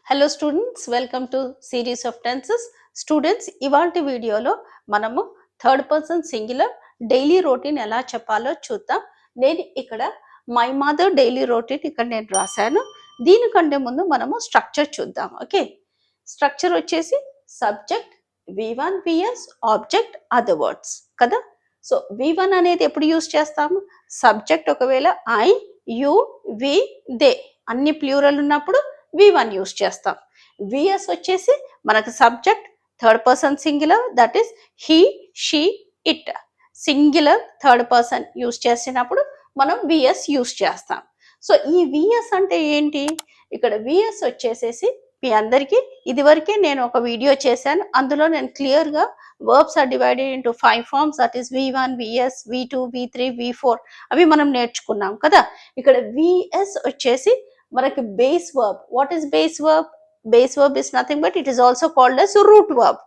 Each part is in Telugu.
Hello students, welcome to series of tenses. Students, ఇవాల్టి వీడియోలో మనము third person singular daily routine ఎలా చెప్పాలో చూద్దాం. నేను ఇక్కడ మై మదర్ డైలీ రొటీన్ ఇక్కడ నేను రాశాను. దీనికంటే ముందు మనము స్ట్రక్చర్ చూద్దాం. ఓకే, స్ట్రక్చర్ వచ్చేసి subject, V1 VS, object, other words కదా. సో V1 అనేది ఎప్పుడు యూజ్ చేస్తాము? సబ్జెక్ట్ ఒకవేళ ఐ, యు, వి, దే అన్ని ప్లూరల్ ఉన్నప్పుడు V1 యూజ్ చేస్తాం. VS వచ్చేసి మనకు subject third person singular, that is he, she, it. Singular third person use చేసినప్పుడు మనం VS యూజ్ చేస్తాం. సో ఈ VS అంటే ఏంటి? ఇక్కడ VS వచ్చేసేసి మీ అందరికీ ఇదివరకే నేను ఒక వీడియో చేశాను. అందులో నేను క్లియర్గా verbs are divided into 5 forms, that is V1, VS, V2, V3, V4 అవి మనం నేర్చుకున్నాం కదా. ఇక్కడ VS వచ్చేసి మనకి base verb. What is base verb? Base verb is nothing but it is also called as root verb.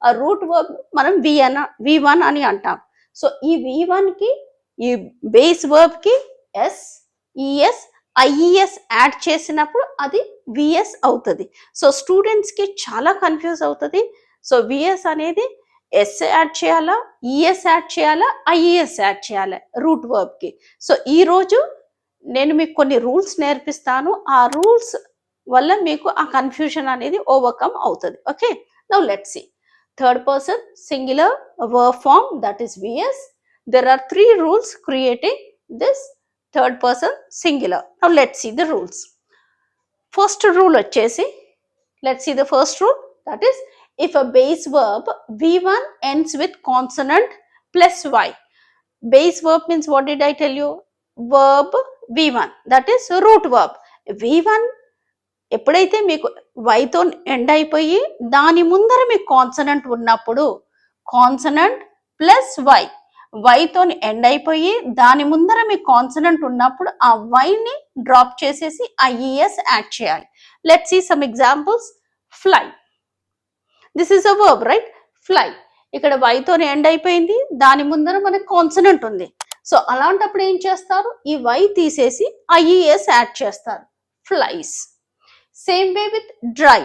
ఆ రూట్ వర్బ్ మనం V1 అని అంటాం. సో ఈ V1 కి, ఈ బేస్ వర్బ్ కి S, ES, IES యాడ్ చేసినప్పుడు అది VS అవుతుంది. సో స్టూడెంట్స్ కి చాలా కన్ఫ్యూజ్ అవుతుంది. సో VS అనేది S యాడ్ చేయాలా, ES యాడ్ చేయాలా, IES యాడ్ చేయాలా రూట్ వర్బ్ కి. సో ఈ రోజు నేను మీకు కొన్ని రూల్స్ నేర్పిస్తాను. ఆ రూల్స్ వల్ల మీకు ఆ కన్ఫ్యూజన్ అనేది ఓవర్కమ్ అవుతుంది. Okay, now let's see. Third person singular verb form, that is VS. There are 3 rules creating this third person singular. Now let's see the rules. First rule వచ్చేసి, let's see the first rule, that is if a base verb V1 ends with consonant plus Y. Base verb means what did I tell you? Verb V1, that is root verb. V1 ఎప్పుడైతే మీకు వైతో ఎండ్ అయిపోయి దాని ముందర మీకు కాన్సనెంట్ ఉన్నప్పుడు, కాన్సనెంట్ ప్లస్ వై, వైతో ఎండ్ అయిపోయి దాని ముందర మీకు కాన్సనెంట్ ఉన్నప్పుడు ఆ వైని డ్రాప్ చేసేసి IES యాడ్ చేయాలి. Let's see some examples. Fly, this is a verb right. Fly ఇక్కడ వైతో ఎండ్ అయిపోయింది, దాని ముందర మనకి కాన్సనెంట్ ఉంది. సో అలాంటప్పుడు ఏం చేస్తారు? ఈ వై తీసేసి IES యాడ్ చేస్తారు. Flies. Same way with dry.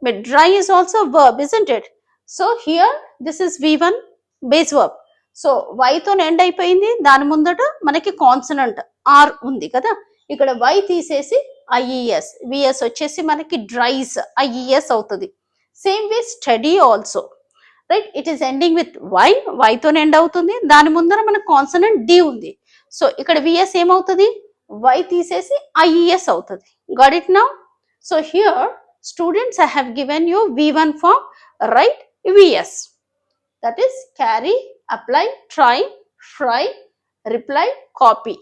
But dry is also verb, isn't it? So here this is V1 base verb. So వైతో ఎండ్ అయిపోయింది, దాని ముందట మనకి కాన్సనెంట్ ఆర్ ఉంది కదా. ఇక్కడ వై తీసేసి IES, VS వచ్చేసి మనకి డ్రైస్, IES అవుతుంది. Same way study also right. It is ending with Y, వైతో ఎండ్ అవుతుంది, దాని ముందర మనకు కాన్సనెంట్ డి ఉంది. సో ఇక్కడ VS ఏమవుతుంది? వై తీసేసి IES అవుతుంది. Got it now? So here students I have given you V1 form, right VS, that is carry, apply, try, fry, reply, copy.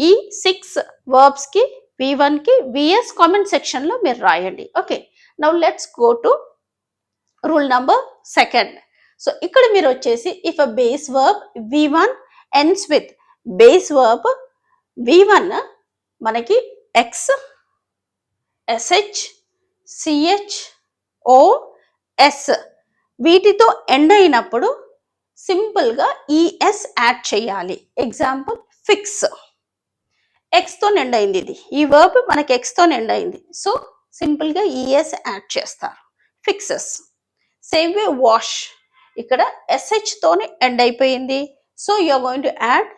ఈ 6 వర్బ్స్ కి V1 కి VS కామెంట్ సెక్షన్ లో మీరు రాయండి. Okay, now let's go to rule number 2. So ఇక్కడ మీరు వచ్చేసి if a base verb V1 ends with base verb V1 మనకి X, SH, CH, O, S వీటితో ఎండ్ అయినప్పుడు సింపుల్ గా ES యాడ్ చేయాలి. ఎగ్జాంపుల్ ఫిక్స్, X తో ఎండ్ అయింది, ఇది ఈ వర్బ్ మనకి X తో ఎండ్ అయింది. సో సింపుల్ గా ES యాడ్ చేస్తారు. ఫిక్సెస్. సేమ్ వే వాష్, ఇక్కడ SH తోనే ఎండ్ అయిపోయింది. So you are going to add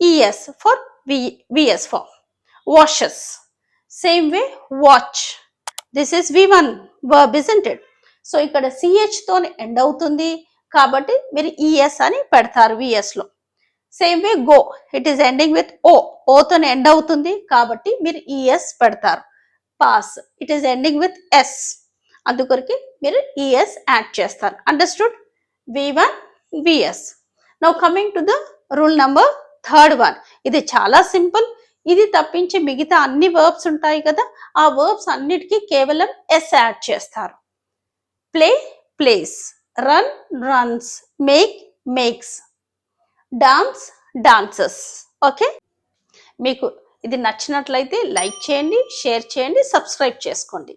ES for VS form. Washes. Same way watch, this is V1 verb, isn't it? So ఇక్కడ CH తోనే ఎండ్ అవుతుంది కాబట్టి మీరు ES అని పెడతారు VS లో. Same way go, it is ending with O, O తోనే ఎండ్ అవుతుంది కాబట్టి మీరు ES పెడతారు. Pass, it is ending with S, అందుకొరికి మీరు ES యాడ్ చేస్తారు. Understood? V1 VS. Now coming to the rule number 3. ఇది చాలా సింపుల్. ఇది తప్పించి మిగతా అన్ని వర్బ్స్ ఉంటాయి కదా, ఆ వర్బ్స్ అన్నిటికీ కేవలం S యాడ్ చేస్తారు. Play, place, run, runs, make, makes, dance, dances. Okay, మీకు ఇది నచ్చినట్లయితే లైక్ చేయండి, షేర్ చేయండి, సబ్స్క్రైబ్ చేసుకోండి.